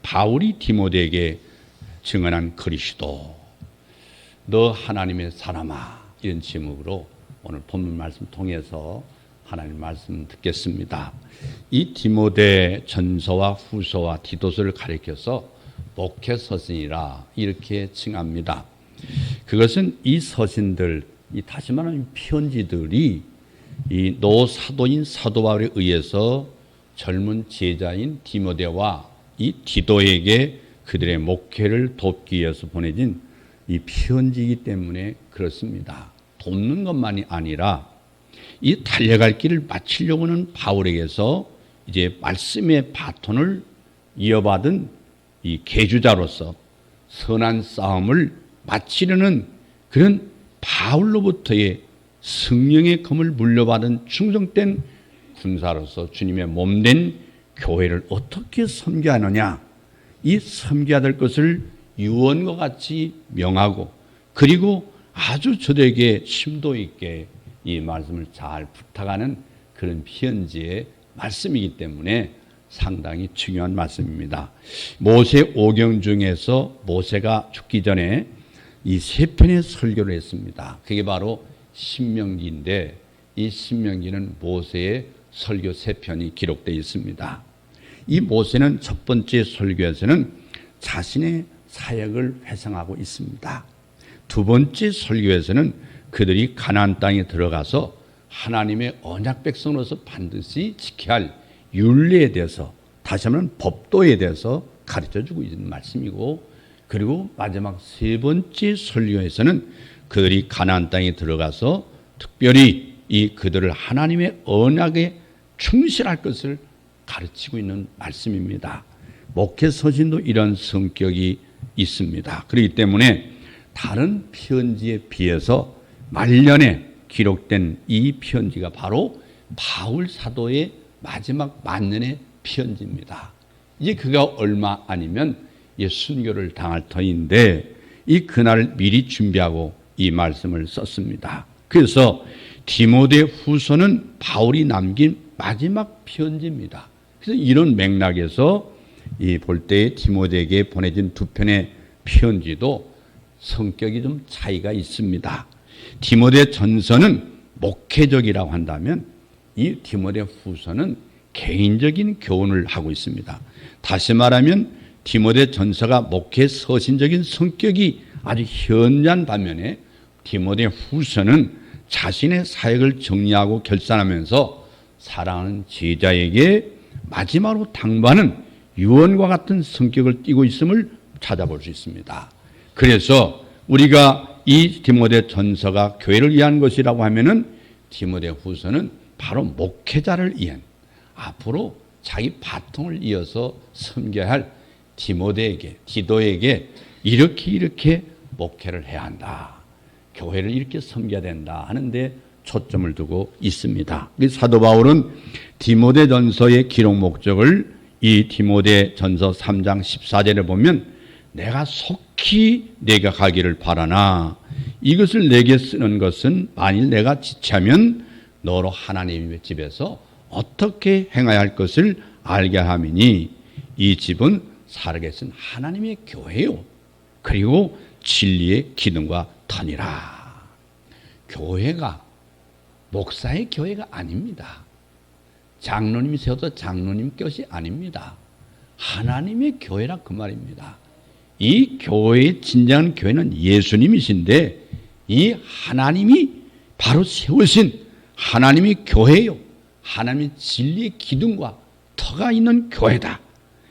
바울이 디모데에게 증언한 그리스도, 너 하나님의 사람아, 이런 제목으로 오늘 본문 말씀 통해서 하나님 말씀 듣겠습니다. 이 디모데 전서와 후서와 디도서를 가리켜서 목회 서신이라 이렇게 칭합니다. 그것은 이 서신들, 다시 말하면 편지들이 이 노사도인 사도 바울에 의해서 젊은 제자인 디모데와 이 디도에게 그들의 목회를 돕기 위해서 보내진 이 편지이기 때문에 그렇습니다. 돕는 것만이 아니라 이 달려갈 길을 마치려고 하는 바울에게서 이제 말씀의 바톤을 이어받은 이 계주자로서 선한 싸움을 마치려는 그런 바울로부터의 성령의 검을 물려받은 충성된 군사로서 주님의 몸된 교회를 어떻게 섬겨하느냐, 이 섬겨야 될 것을 유언과 같이 명하고, 그리고 아주 저들에게 심도 있게 이 말씀을 잘 부탁하는 그런 편지의 말씀이기 때문에 상당히 중요한 말씀입니다. 모세 오경 중에서 모세가 죽기 전에 이 세 편의 설교를 했습니다. 그게 바로 신명기인데, 이 신명기는 모세의 설교 세 편이 기록되어 있습니다. 이 모세는 첫 번째 설교에서는 자신의 사역을 회상하고 있습니다. 두 번째 설교에서는 그들이 가나안 땅에 들어가서 하나님의 언약 백성으로서 반드시 지켜야 할 율례에 대해서, 다시 한번 법도에 대해서 가르쳐주고 있는 말씀이고, 그리고 마지막 세 번째 설교에서는 그들이 가나안 땅에 들어가서 특별히 그들을 하나님의 언약에 충실할 것을 가르치고 있는 말씀입니다. 목회 서신도 이런 성격이 있습니다. 그렇기 때문에 다른 편지에 비해서 말년에 기록된 이 편지가 바로 바울 사도의 마지막 만년의 편지입니다. 이제 그가 얼마 아니면 순교를 당할 터인데, 이 그날을 미리 준비하고 이 말씀을 썼습니다. 그래서 디모데 후서는 바울이 남긴 마지막 편지입니다. 그래서 이런 맥락에서 볼 때 디모데에게 보내진 두 편의 편지도 성격이 좀 차이가 있습니다. 디모데 전서는 목회적이라고 한다면 이 디모데 후서는 개인적인 교훈을 하고 있습니다. 다시 말하면 디모데 전서가 목회 서신적인 성격이 아주 현저한 반면에 디모데 후서는 자신의 사역을 정리하고 결산하면서 사랑하는 제자에게 마지막으로 당부하는 유언과 같은 성격을 띠고 있음을 찾아볼 수 있습니다. 그래서 우리가 이 디모데 전서가 교회를 위한 것이라고 하면은 디모데 후서는 바로 목회자를 위한, 앞으로 자기 바통을 이어서 섬겨야 할 디모데에게, 디도에게 이렇게 목회를 해야 한다, 교회를 이렇게 섬겨야 된다 하는데 초점을 두고 있습니다. 사도 바울은 디모데 전서의 기록 목적을 이 디모데 전서 3장 14절에 보면 내가 속히 내가 가기를 바라나 이것을 내게 쓰는 것은 만일 내가 지체하면 너로 하나님의 집에서 어떻게 행해야 할 것을 알게 함이니 이 집은 살아계신 하나님의 교회요, 그리고 진리의 기둥과 터니라. 교회가 목사의 교회가 아닙니다. 장로님이 세워도 장로님 것이 아닙니다. 하나님의 교회라 그 말입니다. 이 교회의 진정한 교회는 예수님이신데, 이 하나님이 바로 세우신 하나님의 교회요, 하나님의 진리의 기둥과 터가 있는 교회다.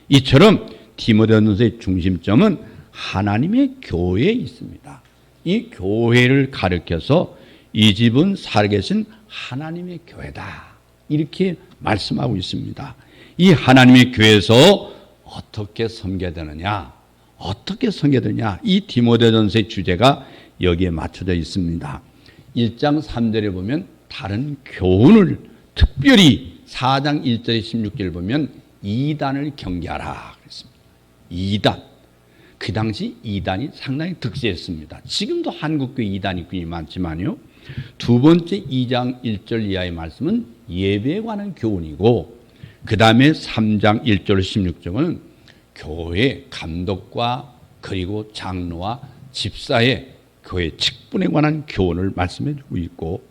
이처럼 디모데전서의 중심점은 하나님의 교회에 있습니다. 이 교회를 가리켜서 이 집은 살아계신 하나님의 교회다, 이렇게 말씀하고 있습니다. 이 하나님의 교회에서 어떻게 섬겨야 되느냐, 어떻게 섬겨야 되느냐, 이 디모데전서의 주제가 여기에 맞춰져 있습니다. 1장 3절에 보면 다른 교훈을, 특별히 4장 1절에 16절을 보면 이단을 경계하라 그랬습니다. 이단. 그 당시 이단이 상당히 득세했습니다. 지금도 한국교회 이단이 굉장히 많지만요. 두 번째 2장 1절 이하의 말씀은 예배에 관한 교훈이고, 그 다음에 3장 1절 16절은 교회 감독과 그리고 장로와 집사의 교회 직분에 관한 교훈을 말씀해 주고 있고,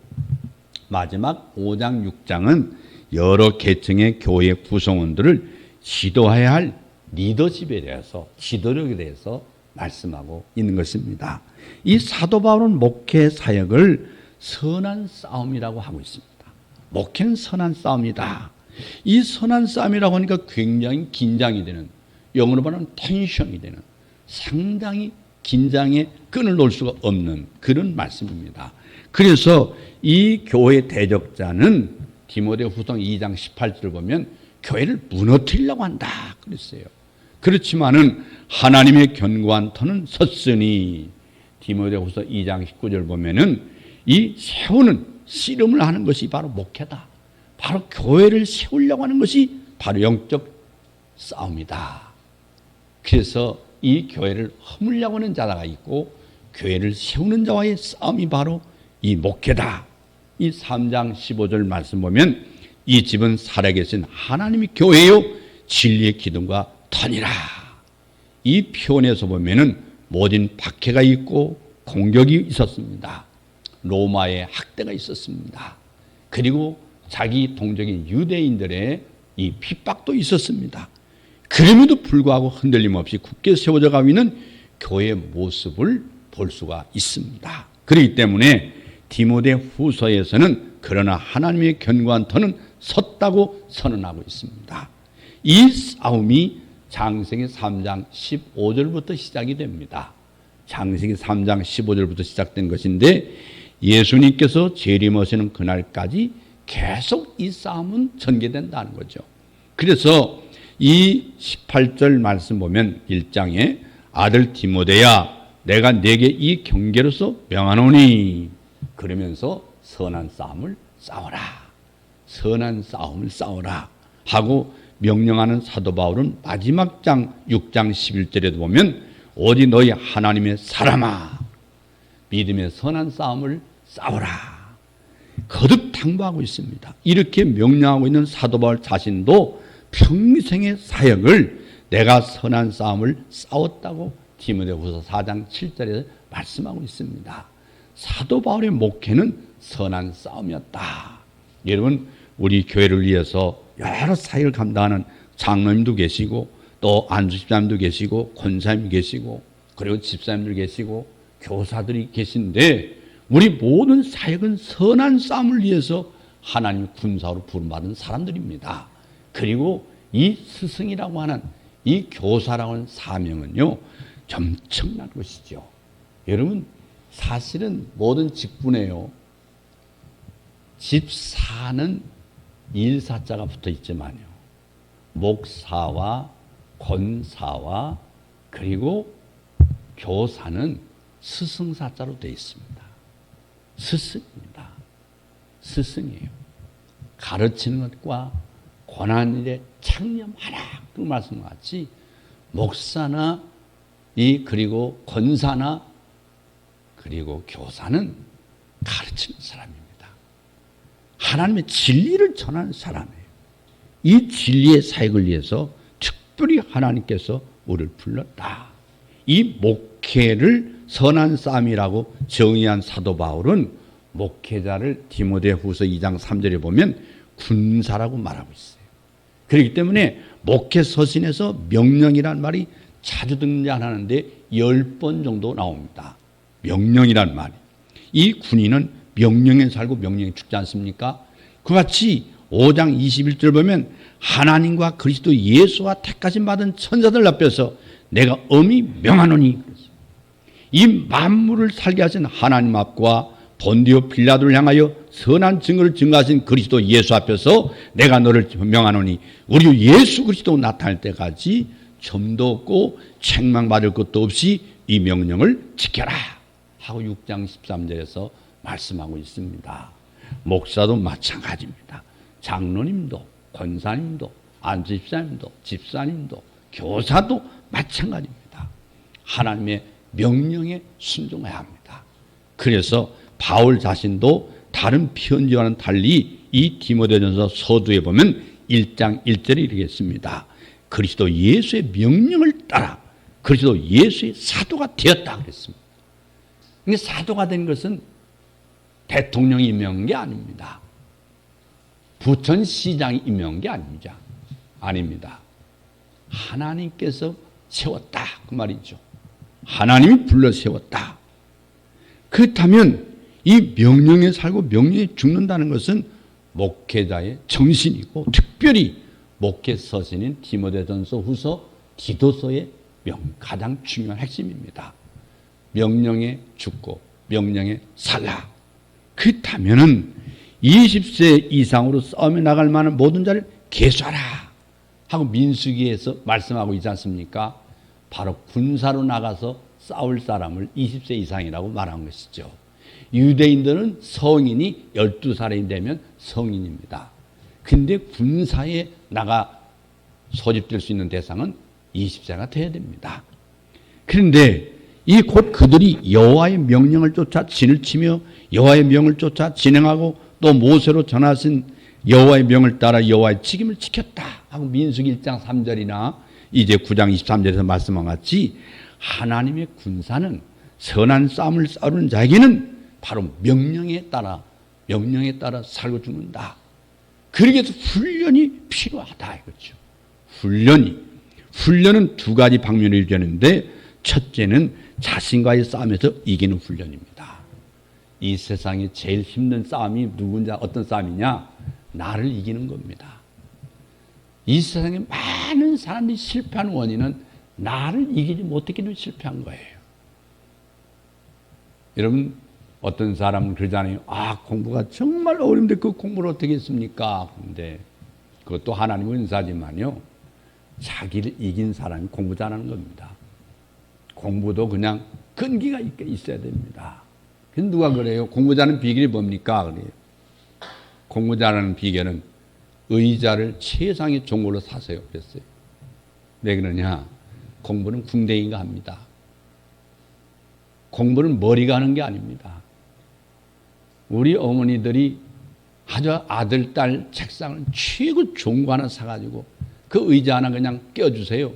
마지막 5장 6장은 여러 계층의 교회 구성원들을 지도해야 할 리더십에 대해서, 지도력에 대해서 말씀하고 있는 것입니다. 이 사도 바울은 목회 사역을 선한 싸움이라고 하고 있습니다. 목회는 선한 싸움이다. 이 선한 싸움이라고 하니까 굉장히 긴장이 되는, 영어로 말하면 텐션이 되는, 상당히 긴장의 끈을 놓을 수가 없는 그런 말씀입니다. 그래서 이 교회 대적자는 디모데후서 2장 18절을 보면 교회를 무너뜨리려고 한다 그랬어요. 그렇지만은 하나님의 견고한 터는 섰으니, 디모데후서 2장 19절 보면은 이 세우는, 씨름을 하는 것이 바로 목회다. 바로 교회를 세우려고 하는 것이 바로 영적 싸움이다. 그래서 이 교회를 허물려고 하는 자가 있고, 교회를 세우는 자와의 싸움이 바로 이 목회다. 이 3장 15절 말씀 보면 이 집은 살아계신 하나님의 교회요 진리의 기둥과 터니라. 이 표현에서 보면은 모든 박해가 있고 공격이 있었습니다. 로마의 학대가 있었습니다. 그리고 자기 동족인 유대인들의 이 핍박도 있었습니다. 그럼에도 불구하고 흔들림 없이 굳게 세워져 가고 있는 교회의 모습을 볼 수가 있습니다. 그렇기 때문에 디모데 후서에서는 그러나 하나님의 견고한 터는 섰다고 선언하고 있습니다. 이 싸움이 창세기 3장 15절부터 시작이 됩니다. 창세기 3장 15절부터 시작된 것인데, 예수님께서 재림하시는 그날까지 계속 이 싸움은 전개된다는 거죠. 그래서 이 18절 말씀 보면 1장에 아들 디모데야 내가 네게 이 경계로서 명하노니, 그러면서 선한 싸움을 싸워라, 선한 싸움을 싸워라 하고 명령하는 사도 바울은 마지막 장 6장 11절에도 보면 오직 너희 하나님의 사람아 믿음의 선한 싸움을 싸워라 거듭 당부하고 있습니다. 이렇게 명령하고 있는 사도 바울 자신도 평생의 사역을 내가 선한 싸움을 싸웠다고 디모데후서 4장 7절에 말씀하고 있습니다. 사도 바울의 목회는 선한 싸움이었다. 여러분, 우리 교회를 위해서 여러 사역을 감당하는 장로님도 계시고 또 안수집사님도 계시고 권사님 계시고 그리고 집사님들 계시고 교사들이 계신데, 우리 모든 사역은 선한 싸움을 위해서 하나님 군사로 부름받은 사람들입니다. 그리고 이 스승이라고 하는, 이 교사라고 하는 사명은요 엄청난 것이죠. 여러분, 사실은 모든 직분에요 집사는 일사자가 붙어 있지만요, 목사와 권사와 그리고 교사는 스승사자로 되어 있습니다. 스승입니다. 스승이에요. 가르치는 것과 권한 일에 창념하라 그 말씀과 같이 목사나 그리고 권사나 그리고 교사는 가르치는 사람입니다. 하나님의 진리를 전하는 사람이에요. 이 진리의 사역을 위해서 특별히 하나님께서 우리를 불렀다. 이 목회를 선한 싸움이라고 정의한 사도 바울은 목회자를 디모데후서 2장 3절에 보면 군사라고 말하고 있어요. 그렇기 때문에 목회 서신에서 명령이란 말이 자주 등장하는데 10번 정도 나옵니다. 명령이란 말이. 이 군인은 명령에 살고 명령에 죽지 않습니까? 그같이 5장 21절 보면 하나님과 그리스도 예수와 택하심 받은 천사들 앞에서 내가 엄히 명하노니, 이 만물을 살게 하신 하나님 앞과 본디오 빌라도를 향하여 선한 증거를 증거하신 그리스도 예수 앞에서 내가 너를 명하노니 우리 예수 그리스도 나타날 때까지 점도 없고 책망받을 것도 없이 이 명령을 지켜라 하고 6장 13절에서 말씀하고 있습니다. 목사도 마찬가지입니다. 장로님도 권사님도 안수집사님도 집사님도 교사도 마찬가지입니다. 하나님의 명령에 순종해야 합니다. 그래서 바울 자신도 다른 편지와는 달리 이 디모데전서 서두에 보면 1장 1절에 이르겠습니다. 그리스도 예수의 명령을 따라 그리스도 예수의 사도가 되었다 그랬습니다. 근데 사도가 된 것은 대통령이 임명한 게 아닙니다. 부천시장이 임명한 게 아닙니다. 하나님께서 세웠다 그 말이죠. 하나님이 불러 세웠다. 그렇다면 이 명령에 살고 명령에 죽는다는 것은 목회자의 정신이고 특별히 목회 서신인 디모데전서 후서 디도서의 가장 중요한 핵심입니다. 명령에 죽고 명령에 살라. 그렇다면은 20세 이상으로 싸움에 나갈 만한 모든 자를 계수하라 하고 민수기에서 말씀하고 있지 않습니까? 바로 군사로 나가서 싸울 사람을 20세 이상이라고 말한 것이죠. 유대인들은 성인이 12살이 되면 성인입니다. 근데 군사에 나가 소집될 수 있는 대상은 20세가 돼야 됩니다. 그런데 이 곧 그들이 여호와의 명령을 쫓아 진을 치며 여호와의 명을 쫓아 진행하고 또 모세로 전하신 여호와의 명을 따라 여호와의 책임을 지켰다 하고 민수기 1장 3절이나 이제 9장 23절에서 말씀한 같이 하나님의 군사는 선한 싸움을 싸우는 자에게는 바로 명령에 따라 살고 죽는다. 그러기 위해서 훈련이 필요하다 이거죠. 훈련은 두 가지 방면을 되는데 첫째는 자신과의 싸움에서 이기는 훈련입니다. 이 세상에 제일 힘든 싸움이 어떤 싸움이냐? 나를 이기는 겁니다. 이 세상에 많은 사람들이 실패한 원인은 나를 이기지 못했기는 실패한 거예요. 여러분 어떤 사람은 그러잖아요. 공부가 정말 어려운데 그 공부를 어떻게 했습니까? 근데 그것도 하나님의 은사지만요. 자기를 이긴 사람이 공부 잘하는 겁니다. 공부도 그냥 끈기가 있어야 됩니다. 그래서 누가 그래요? 공부 잘하는 비결이 뭡니까? 그래요. 공부 잘하는 비결은 의자를 최상의 종으로 사세요. 그랬어요. 왜 그러냐? 공부는 궁뎅이가 합니다. 공부는 머리가 하는 게 아닙니다. 우리 어머니들이 아주 아들, 딸 책상을 최고 좋은 거 하나 사가지고 그 의자 하나 그냥 껴주세요.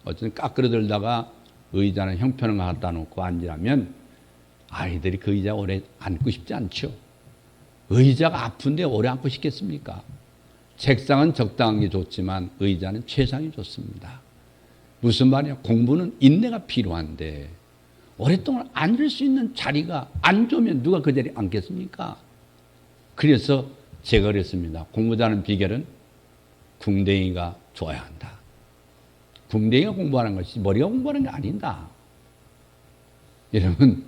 어쨌든 깎으러들다가 의자는 형편을 갖다 놓고 앉으라면 아이들이 그 의자 오래 앉고 싶지 않죠. 의자가 아픈데 오래 앉고 싶겠습니까? 책상은 적당한 게 좋지만 의자는 최상이 좋습니다. 무슨 말이야? 공부는 인내가 필요한데 오랫동안 앉을 수 있는 자리가 안 좋으면 누가 그 자리에 앉겠습니까? 그래서 제가 그랬습니다. 공부 잘하는 비결은 궁뎅이가 좋아야 한다. 궁뎅이가 공부하는 것이 머리가 공부하는 게 아니다. 여러분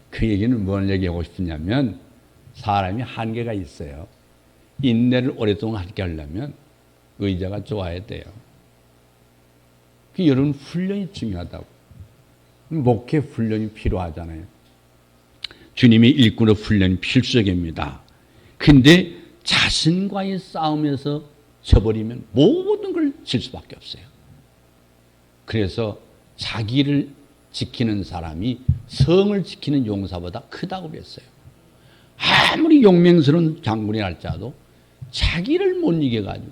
그 얘기는 뭘 얘기하고 싶으냐면 사람이 한계가 있어요. 인내를 오랫동안 하게 하려면 의자가 좋아야 돼요. 그 여러분 훈련이 중요하다고. 목회 훈련이 필요하잖아요. 주님의 일꾼의 훈련이 필수적입니다. 근데 자신과의 싸움에서 져버리면 모든 걸 질 수밖에 없어요. 그래서 자기를 지키는 사람이 성을 지키는 용사보다 크다고 그랬어요. 아무리 용맹스러운 장군이 할지라도 자기를 못 이겨가지고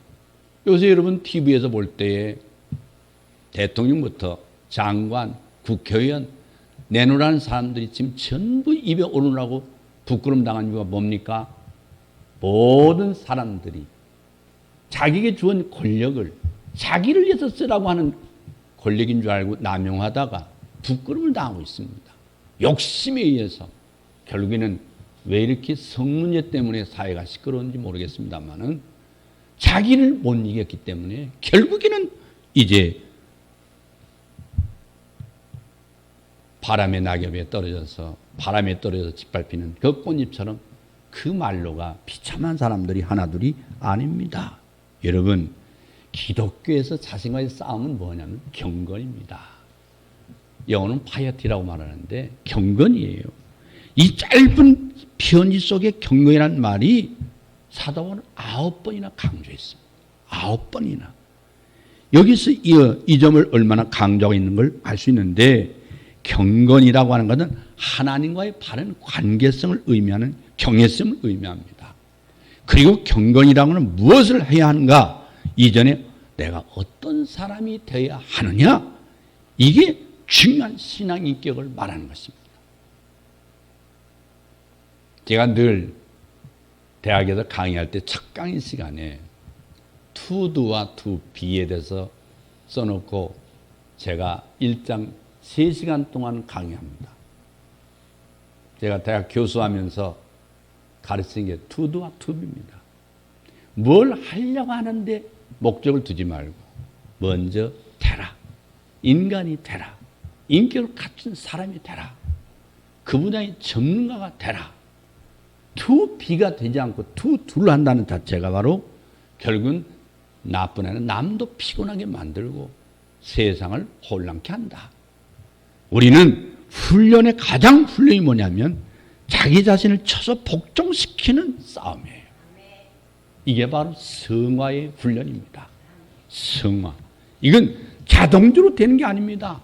요새 여러분 TV에서 볼 때에 대통령부터 장관, 국회의원 내놓으라는 사람들이 지금 전부 입에 오르라고 부끄럼 당한 이유가 뭡니까? 모든 사람들이 자기에게 주은 권력을 자기를 위해서 쓰라고 하는 권력인 줄 알고 남용하다가 부끄럼을 당하고 있습니다. 욕심에 의해서 결국에는 왜 이렇게 성문제 때문에 사회가 시끄러운지 모르겠습니다만은 자기를 못 이겼기 때문에 결국에는 이제 바람의 낙엽에 떨어져서 짓밟히는 그 꽃잎처럼 그 말로가 비참한 사람들이 하나둘이 아닙니다. 여러분 기독교에서 자신과의 싸움은 뭐냐면 경건입니다. 영어는 파이어티라고 말하는데 경건이에요. 이 짧은 편지 속에 경건이라는 말이 사도바울은 9번이나 강조했습니다. 9번이나. 여기서 이 점을 얼마나 강조하고 있는 걸 알 수 있는데 경건이라고 하는 것은 하나님과의 바른 관계성을 의미하는 경외성을 의미합니다. 그리고 경건이라고 하는 무엇을 해야 하는가? 이전에 내가 어떤 사람이 되어야 하느냐? 이게 중요한 신앙 인격을 말하는 것입니다. 제가 늘 대학에서 강의할 때 첫 강의 시간에 to do와 to be에 대해서 써놓고 제가 1장 3시간 동안 강의합니다. 제가 대학 교수하면서 가르치는 게 to do와 to be입니다. 뭘 하려고 하는데 목적을 두지 말고 먼저 되라. 인간이 되라. 인격을 갖춘 사람이 되라. 그 분야의 전문가가 되라. to be가 되지 않고 to do를 한다는 자체가 바로 결국은 나뿐 아니라 남도 피곤하게 만들고 세상을 혼란케 한다. 우리는 훈련의 가장 훈련이 뭐냐면 자기 자신을 쳐서 복종시키는 싸움이에요. 이게 바로 성화의 훈련입니다. 성화. 이건 자동적으로 되는 게 아닙니다.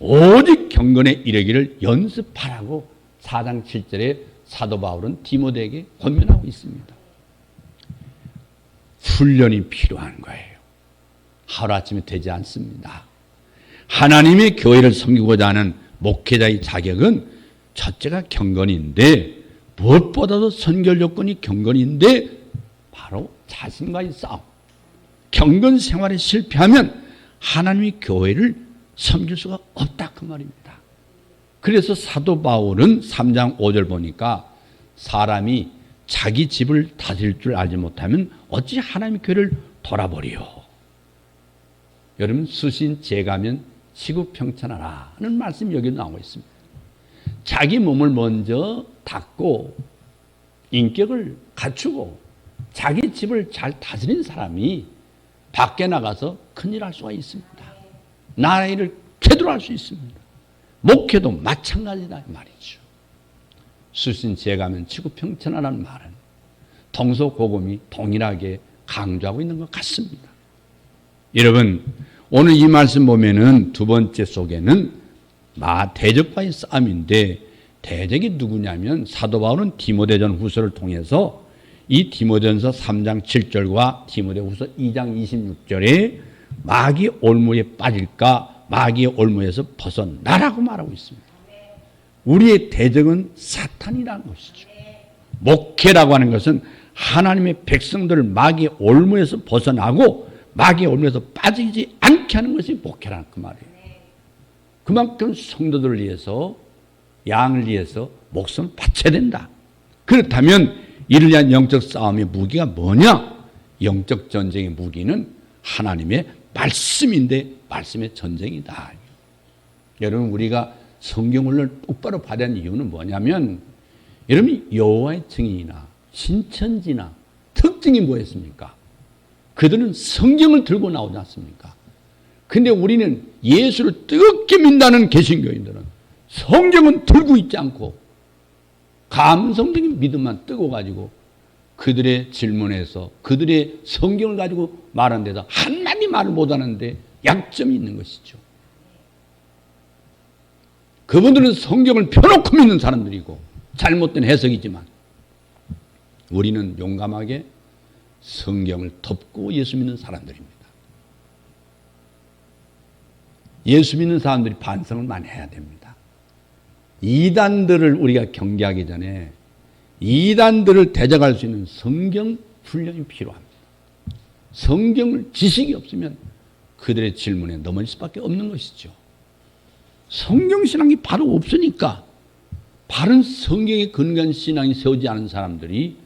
오직 경건에 이르기를 연습하라고 4장 7절에 사도 바울은 디모데에게 권면하고 있습니다. 훈련이 필요한 거예요. 하루아침에 되지 않습니다. 하나님의 교회를 섬기고자 하는 목회자의 자격은 첫째가 경건인데 무엇보다도 선결 요건이 경건인데 바로 자신과의 싸움. 경건 생활에 실패하면 하나님의 교회를 섬길 수가 없다 그 말입니다. 그래서 사도 바울은 3장 5절 보니까 사람이 자기 집을 다스릴 줄 알지 못하면 어찌 하나님의 교회를 돌아보리요. 여러분 수신 제가면 시구평천하라 하는 말씀이 여기 나오고 있습니다. 자기 몸을 먼저 닦고 인격을 갖추고 자기 집을 잘 다스린 사람이 밖에 나가서 큰일 할 수가 있습니다. 나라의 일을 제대로 할 수 있습니다. 목회도 마찬가지다 이 말이죠. 수신 제가면 지구평천하라는 말은 동서고금이 동일하게 강조하고 있는 것 같습니다. 여러분 오늘 이 말씀 보면은 두 번째 속에는 대적과의 싸움인데 대적이 누구냐면 사도 바울은 디모데전 후서를 통해서 이 디모데전서 3장 7절과 디모데후서 2장 26절에 마귀의 올무에 빠질까 마귀의 올무에서 벗어나라고 말하고 있습니다. 우리의 대적은 사탄이라는 것이죠. 목회라고 하는 것은 하나님의 백성들을 마귀의 올무에서 벗어나고 마귀의 올무에서 빠지지 않게 하는 것이 목회라는 그 말이에요. 그만큼 성도들을 위해서 양을 위해서 목숨을 바쳐야 된다. 그렇다면 이를 위한 영적 싸움의 무기가 뭐냐? 영적 전쟁의 무기는 하나님의 말씀인데 말씀의 전쟁이다. 여러분 우리가 성경을 똑바로 받아야 하는 이유는 뭐냐면 여러분 여호와의 증인이나 신천지나 특징이 뭐였습니까? 그들은 성경을 들고 나오지 않습니까? 근데 우리는 예수를 뜨겁게 믿는다는 개신교인들은 성경은 들고 있지 않고 감성적인 믿음만 뜨거워가지고 그들의 질문에서 그들의 성경을 가지고 말하는 데서 한마디 말을 못하는데 약점이 있는 것이죠. 그분들은 성경을 펴놓고 믿는 사람들이고 잘못된 해석이지만 우리는 용감하게 성경을 덮고 예수 믿는 사람들입니다. 예수 믿는 사람들이 반성을 많이 해야 됩니다. 이단들을 우리가 경계하기 전에 이단들을 대적할 수 있는 성경 훈련이 필요합니다. 성경을 지식이 없으면 그들의 질문에 넘어질 수밖에 없는 것이죠. 성경 신앙이 바로 없으니까 바른 성경에 근거한 신앙이 세우지 않은 사람들이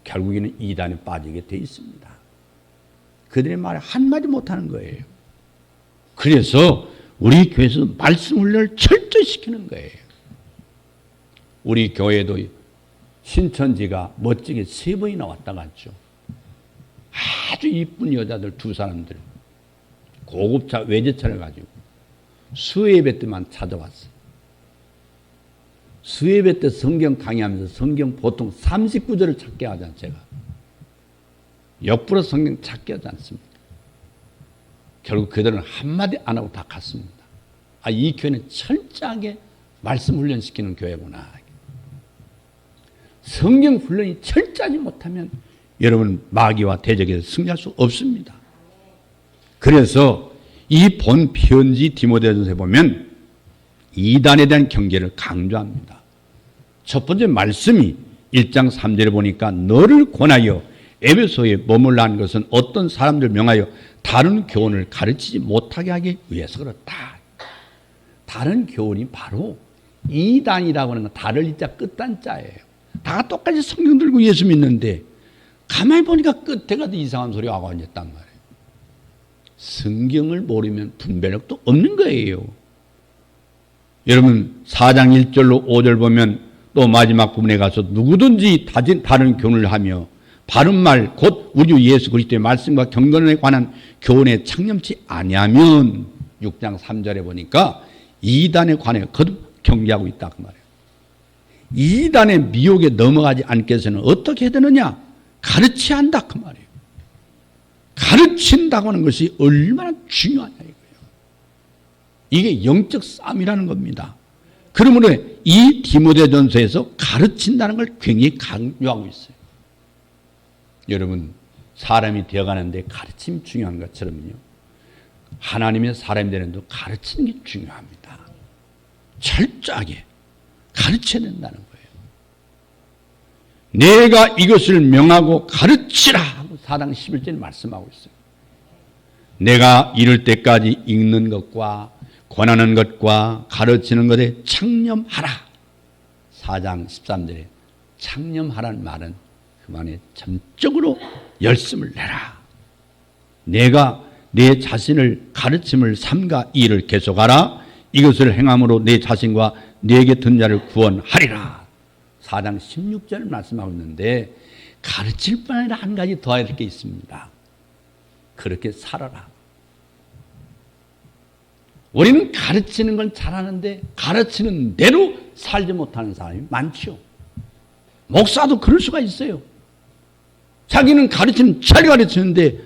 결국에는 이단에 빠지게 돼 있습니다. 그들의 말에 한마디 못하는 거예요. 그래서 우리 교회에서 말씀 훈련을 철저히 시키는 거예요. 우리 교회도 신천지가 멋지게 3번이나 왔다 갔죠. 아주 이쁜 여자들 2사람들 고급차 외제차를 가지고 수예배 때만 찾아왔어요. 수예배 때 성경 강의하면서 성경 보통 39절을 찾게 하잖아요. 제가 역부로 성경 찾게 하지 않습니다. 결국 그들은 한마디 안 하고 다 갔습니다. 이 교회는 철저하게 말씀 훈련시키는 교회구나. 성경 훈련이 철저하지 못하면 여러분 마귀와 대적에서 승리할 수 없습니다. 그래서 이 본 편지 디모데전서에 보면 이단에 대한 경계를 강조합니다. 첫 번째 말씀이 1장 3절에 보니까 너를 권하여 에베소에 머물라 한 것은 어떤 사람들 명하여 다른 교훈을 가르치지 못하게 하기 위해서 그렇다. 다른 교훈이 바로 이단이라고 하는 건 다를 이자 끝단자예요. 다 똑같이 성경 들고 예수 믿는데 가만히 보니까 끝에 가도 이상한 소리 하고 앉았단 말이에요. 성경을 모르면 분별력도 없는 거예요. 여러분 4장 1절로 5절 보면 또 마지막 부분에 가서 누구든지 다른 교훈을 하며 바른 말 곧 우리 주 예수 그리스도의 말씀과 경건에 관한 교훈에 창념치 아니하면 6장 3절에 보니까 이단에 관해 거듭 경계하고 있다 그 말이에요. 이단의 미혹에 넘어가지 않게 해서는 어떻게 해야 되느냐? 가르쳐야 한다 그 말이에요. 가르친다고 하는 것이 얼마나 중요하냐 이거예요. 이게 영적 싸움이라는 겁니다. 그러므로 이 디모데전서에서 가르친다는 걸 굉장히 강조하고 있어요. 여러분 사람이 되어가는데 가르침이 중요한 것처럼요. 하나님의 사람이 되는 데 가르치는 게 중요합니다. 철저하게 가르쳐야 된다는 거예요. 내가 이것을 명하고 가르치라 하고 4장 11절에 말씀하고 있어요. 내가 이럴 때까지 읽는 것과 권하는 것과 가르치는 것에 창념하라. 4장 13절에 창념하라는 말은 그만에 전적으로 열심을 내라. 내가 내 자신을 가르침을 삼가 이 일을 계속하라. 이것을 행함으로 내 자신과 내게 든 자를 구원하리라. 4장 16절을 말씀하고 있는데 가르칠 뿐 아니라 한 가지 더 해야 될 게 있습니다. 그렇게 살아라. 우리는 가르치는 건 잘하는데 가르치는 대로 살지 못하는 사람이 많죠. 목사도 그럴 수가 있어요. 자기는 가르치는 잘 가르치는데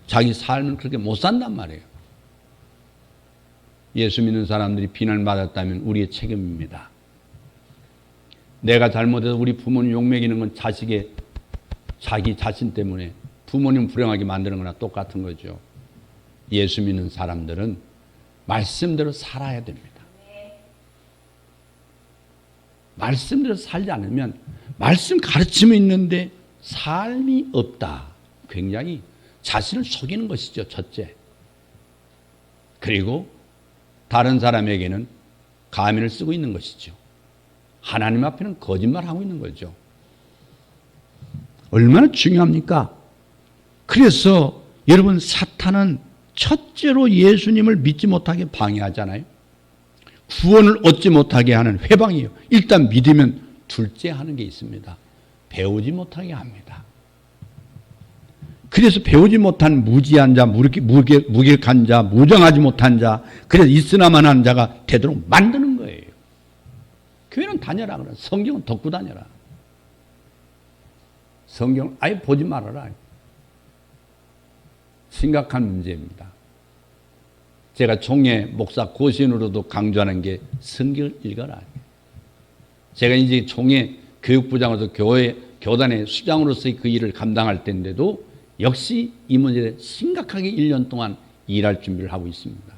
자기 삶은 그렇게 못 산단 말이에요. 예수 믿는 사람들이 비난을 받았다면 우리의 책임입니다. 내가 잘못해서 우리 부모님 욕먹이는 건 자기 자신 때문에 부모님 불행하게 만드는 거나 똑같은 거죠. 예수 믿는 사람들은 말씀대로 살아야 됩니다. 말씀대로 살지 않으면 말씀 가르침이 있는데 삶이 없다. 굉장히 자신을 속이는 것이죠. 첫째. 그리고 다른 사람에게는 가면을 쓰고 있는 것이죠. 하나님 앞에는 거짓말하고 있는 거죠. 얼마나 중요합니까? 그래서 여러분 사탄은 첫째로 예수님을 믿지 못하게 방해하잖아요. 구원을 얻지 못하게 하는 회방이에요. 일단 믿으면 둘째 하는 게 있습니다. 배우지 못하게 합니다. 그래서 배우지 못한 무지한 자, 무기력한 자, 무정하지 못한 자, 그래서 있으나마나한 자가 되도록 만드는 거예요. 교회는 다녀라 그래. 성경은 덮고 다녀라. 성경을 아예 보지 말아라. 심각한 문제입니다. 제가 종회 목사 고신으로도 강조하는 게 성경을 읽어라. 제가 이제 종회 교육부장으로서 교단의 수장으로서의 그 일을 감당할 때인데도 역시 이 문제에 심각하게 1년 동안 일할 준비를 하고 있습니다.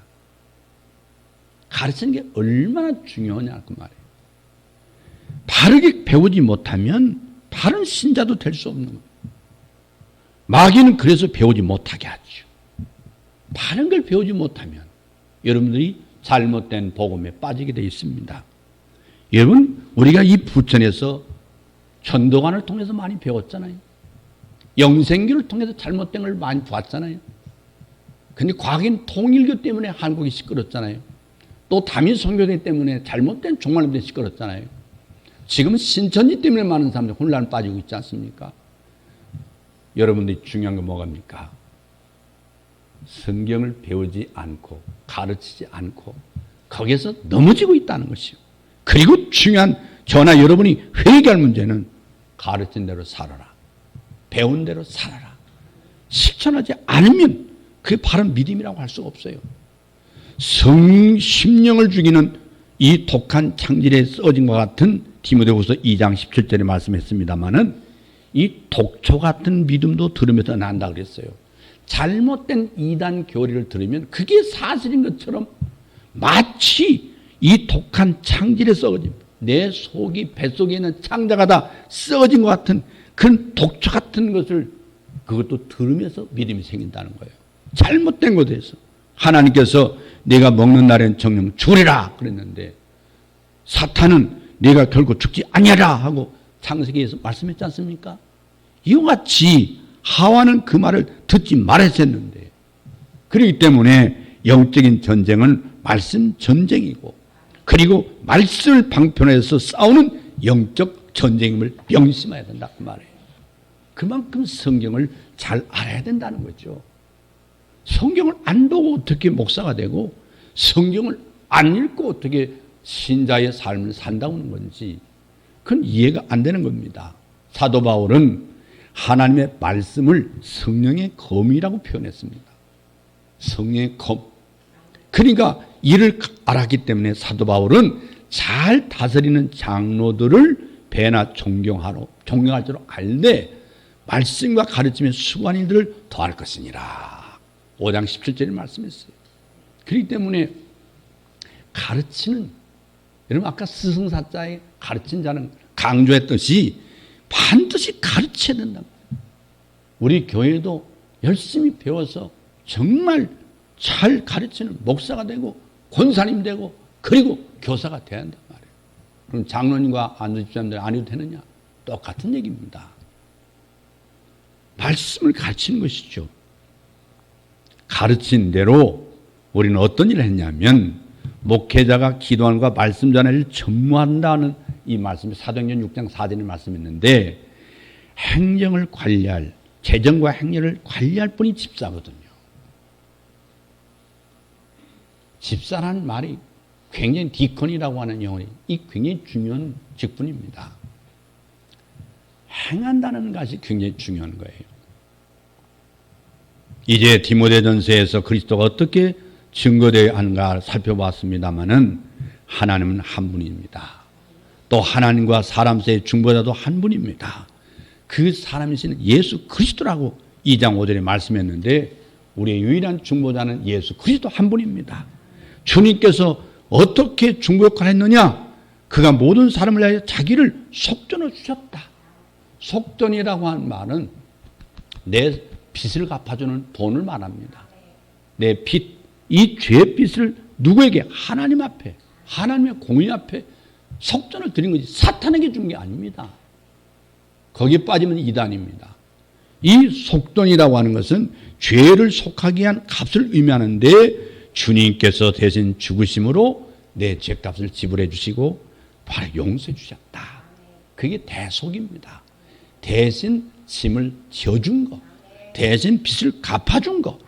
가르치는 게 얼마나 중요하냐 그 말이에요. 바르게 배우지 못하면 바른 신자도 될 수 없는 거예요. 마귀는 그래서 배우지 못하게 하죠. 바른 걸 배우지 못하면 여러분들이 잘못된 복음에 빠지게 되어 있습니다. 여러분 우리가 이 부천에서 전도관을 통해서 많이 배웠잖아요. 영생교를 통해서 잘못된 걸 많이 봤잖아요. 근데 과거엔 통일교 때문에 한국이 시끄럽잖아요. 또 다민 선교대 때문에 잘못된 종말론대 시끄럽잖아요. 지금은 신천지 때문에 많은 사람들이 혼란에 빠지고 있지 않습니까? 여러분들이 중요한 건 뭐갑니까? 성경을 배우지 않고 가르치지 않고 거기에서 넘어지고 있다는 것이요. 그리고 중요한 저나 여러분이 회개할 문제는 가르친 대로 살아라. 배운 대로 살아라. 실천하지 않으면 그게 바른 믿음이라고 할 수가 없어요. 심령을 죽이는 이 독한 창질에 써진 것 같은 디모데후서 2장 17절에 말씀했습니다마는 이 독초 같은 믿음도 들으면서 난다 그랬어요. 잘못된 이단 교리를 들으면 그게 사실인 것처럼 마치 이 독한 창질에 썩어집니다. 내 속이 뱃속에 있는 창자가 다 썩어진 것 같은 그런 독초 같은 것을 그것도 들으면서 믿음이 생긴다는 거예요. 잘못된 것에 대해서 하나님께서 내가 먹는 날엔 정령 죽으리라 그랬는데 사탄은 내가 결코 죽지 아니하라 하고 창세기에서 말씀했지 않습니까? 이와 같이 하와는 그 말을 듣지 말았었는데, 그렇기 때문에 영적인 전쟁은 말씀 전쟁이고, 그리고 말씀을 방편해서 싸우는 영적 전쟁임을 명심해야 된다 그 말이에요. 그만큼 성경을 잘 알아야 된다는 거죠. 성경을 안 보고 어떻게 목사가 되고 성경을 안 읽고 어떻게 신자의 삶을 산다고 하는 건지 그건 이해가 안 되는 겁니다. 사도 바울은 하나님의 말씀을 성령의 검이라고 표현했습니다. 성령의 검. 그러니까 이를 알았기 때문에 사도 바울은 잘 다스리는 장로들을 배나 존경할 줄 알되 말씀과 가르침에 수고한 일들을 더할 것이니라. 5장 17절에 말씀했어요. 그렇기 때문에 가르치는, 여러분 아까 스승사자에 가르친 자는 강조했듯이 반드시 가르쳐야 된다. 우리 교회도 열심히 배워서 정말 잘 가르치는 목사가 되고 권사님 되고 그리고 교사가 돼야 한단 말이에요. 그럼 장로님과 안수집사님들 안 해도 되느냐? 똑같은 얘기입니다. 말씀을 가르치는 것이죠. 가르친 대로 우리는 어떤 일을 했냐면 목회자가 기도하는 것과 말씀 전하기를 전무한다는 이 말씀이 사도행전 6장 4절에 말씀했는데, 행정을 관리할, 재정과 행렬을 관리할 분이 집사거든요. 집사라는 말이 굉장히 디컨이라고 하는 용어이 굉장히 중요한 직분입니다. 행한다는 것이 굉장히 중요한 거예요. 이제 디모데전서에서 그리스도가 어떻게 증거되어야 하는가 살펴봤습니다마는 하나님은 한 분입니다. 또 하나님과 사람 사이의 중보자도 한 분입니다. 그 사람이신 예수 그리스도라고 2장 5절에 말씀했는데, 우리의 유일한 중보자는 예수 그리스도 한 분입니다. 주님께서 어떻게 중보 역할을 했느냐? 그가 모든 사람을 위하여 자기를 속전을 주셨다. 속전이라고 하는 말은 내 빚을 갚아주는 돈을 말합니다. 내 빚, 이 죄의 빚을 누구에게? 하나님 앞에, 하나님의 공의 앞에 속전을 드린 거지 사탄에게 준 게 아닙니다. 거기에 빠지면 이단입니다. 이 속전이라고 하는 것은 죄를 속하기 위한 값을 의미하는데, 주님께서 대신 죽으심으로 내 죄값을 지불해 주시고 바로 용서해 주셨다. 그게 대속입니다. 대신 짐을 져준 거, 대신 빚을 갚아준 거,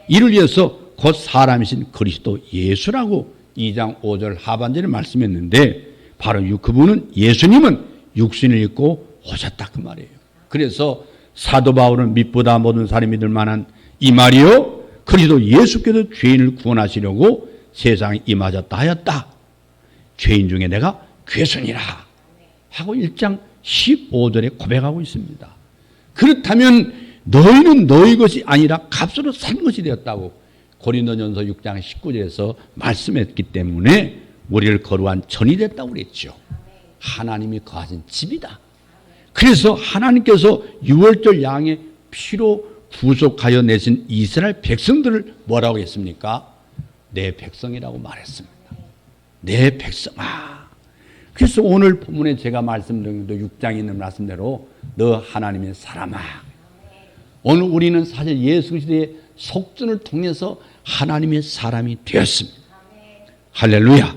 이를 위해서 곧 사람이신 그리스도 예수라고 2장 5절 하반절에 말씀했는데, 바로 그분은, 예수님은 육신을 입고 오셨다 그 말이에요. 그래서 사도 바울은 믿보다 모든 사람이 믿을 만한 이 말이요, 그리스도 예수께서 죄인을 구원하시려고 세상에 임하셨다 하였다. 죄인 중에 내가 괴순이라 하고 1장 15절에 고백하고 있습니다. 그렇다면 너희는 너희 것이 아니라 값으로 산 것이 되었다고 고린도전서 6장 19절에서 말씀했기 때문에 우리를 거룩한 전이 됐다고 그랬죠. 하나님이 거하신 집이다. 그래서 하나님께서 유월절 양의 피로 구속하여 내신 이스라엘 백성들을 뭐라고 했습니까? 내 백성이라고 말했습니다. 내 백성아. 그래서 오늘 본문에 제가 말씀드린 6장에 있는 말씀대로 너 하나님의 사람아. 오늘 우리는 사실 예수 그리스도의 속전을 통해서 하나님의 사람이 되었습니다. 할렐루야.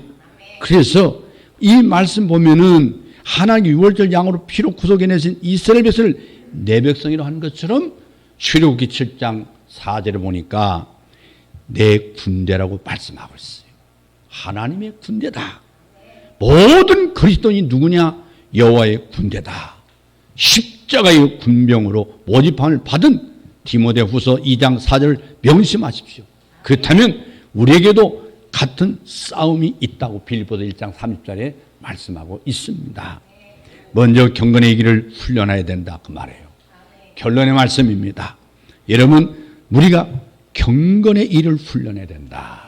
그래서 이 말씀 보면은 하나님 유월절 양으로 피로 구속해 내신 이스라엘 백성을 내 백성이라고 하는 것처럼 출애굽기 7장 4절을 보니까 내 군대라고 말씀하고 있어요. 하나님의 군대다. 모든 그리스도인이 누구냐? 여호와의 군대다. 십자가의 군병으로 모집함을 받은 디모데후서 2장 4절을 명심하십시오. 그렇다면 우리에게도 같은 싸움이 있다고 빌립보서 1장 30절에 말씀하고 있습니다. 먼저 경건의 길을 훈련해야 된다 그 말이에요. 결론의 말씀입니다. 여러분, 우리가 경건의 일을 훈련해야 된다.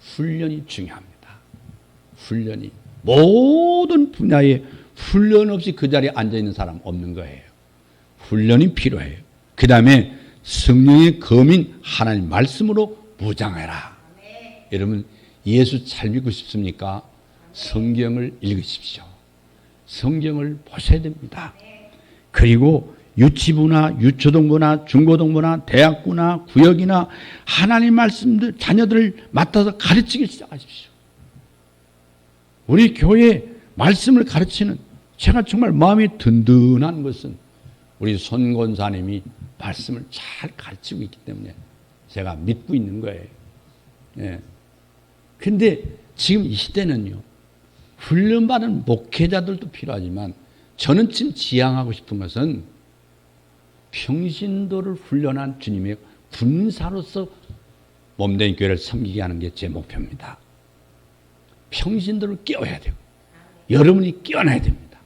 훈련이 중요합니다. 훈련이 모든 분야에 훈련 없이 그 자리에 앉아있는 사람 없는 거예요. 훈련이 필요해요. 그 다음에 성령의 검인 하나님 말씀으로 무장해라. 여러분 예수 잘 믿고 싶습니까? 성경을 읽으십시오. 성경을 보셔야 됩니다. 그리고 유치부나 유초등부나 중고등부나 대학부나 구역이나 하나님 말씀들 자녀들을 맡아서 가르치기 시작하십시오. 우리 교회 말씀을 가르치는 제가 정말 마음이 든든한 것은 우리 손 권사님이 말씀을 잘 가르치고 있기 때문에 제가 믿고 있는 거예요. 예. 근데 지금 이 시대는요, 훈련받은 목회자들도 필요하지만 저는 지금 지향하고 싶은 것은 평신도를 훈련한 주님의 군사로서 몸된 교회를 섬기게 하는 게 제 목표입니다. 평신도를 깨워야 되고 여러분이 깨어나야 됩니다.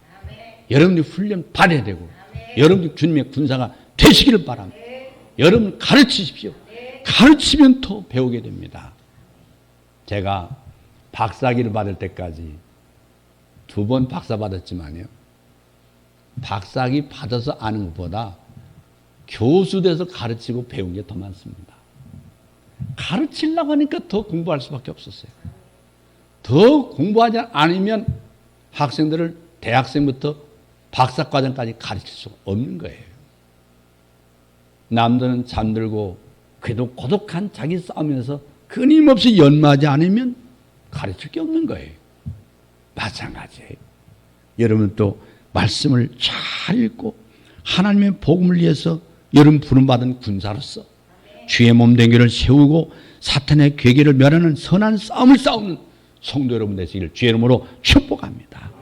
여러분이 훈련 받아야 되고 여러분이 주님의 군사가 되시기를 바랍니다. 여러분 가르치십시오. 가르치면 더 배우게 됩니다. 제가 박사학위를 받을 때까지 2번 박사 받았지만요, 박사학위 받아서 아는 것보다 교수 돼서 가르치고 배운 게 더 많습니다. 가르치려고 하니까 더 공부할 수밖에 없었어요. 더 공부하지 않으면 학생들을 대학생부터 박사과정까지 가르칠 수가 없는 거예요. 남들은 잠들고 그래도 고독한 자기 싸움에서 끊임없이 연마하지 않으면 가르칠 게 없는 거예요. 마찬가지예요. 여러분 또 말씀을 잘 읽고 하나님의 복음을 위해서 여러분 부름받은 군사로서 주의 몸된 교회를 세우고 사탄의 괴계를 멸하는 선한 싸움을 싸우는 성도 여러분 되시기를 주의 이름으로 축복합니다.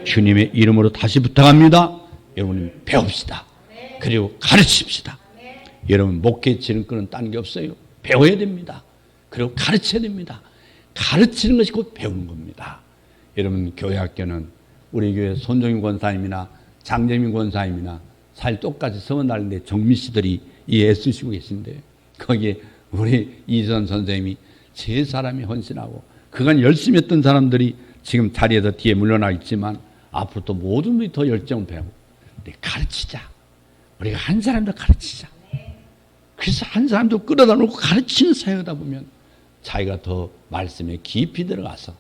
주님의 이름으로 다시 부탁합니다. 여러분 배웁시다. 그리고 가르칩시다. 여러분 목회 지름길은 딴 게 없어요. 배워야 됩니다. 그리고 가르쳐야 됩니다. 가르치는 것이 곧 배우는 겁니다. 여러분 교회 학교는 우리 교회 손정인 권사님이나 장재민 권사님이나 사실 똑같이 서원 날인데 정미 씨들이 애쓰시고 계신데 거기에 우리 이선 선생님이 세 사람이 헌신하고 그간 열심히 했던 사람들이 지금 자리에서 뒤에 물러나 있지만 앞으로 또 모든 분이 더 열정을 배우고 가르치자. 우리가 한 사람도 가르치자. 그래서 한 사람도 끌어다 놓고 가르치는 사역하다 보면 자기가 더 말씀에 깊이 들어가서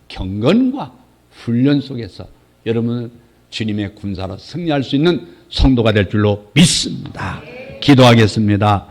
경건과 훈련 속에서 여러분은 주님의 군사로 승리할 수 있는 성도가 될 줄로 믿습니다. 기도하겠습니다.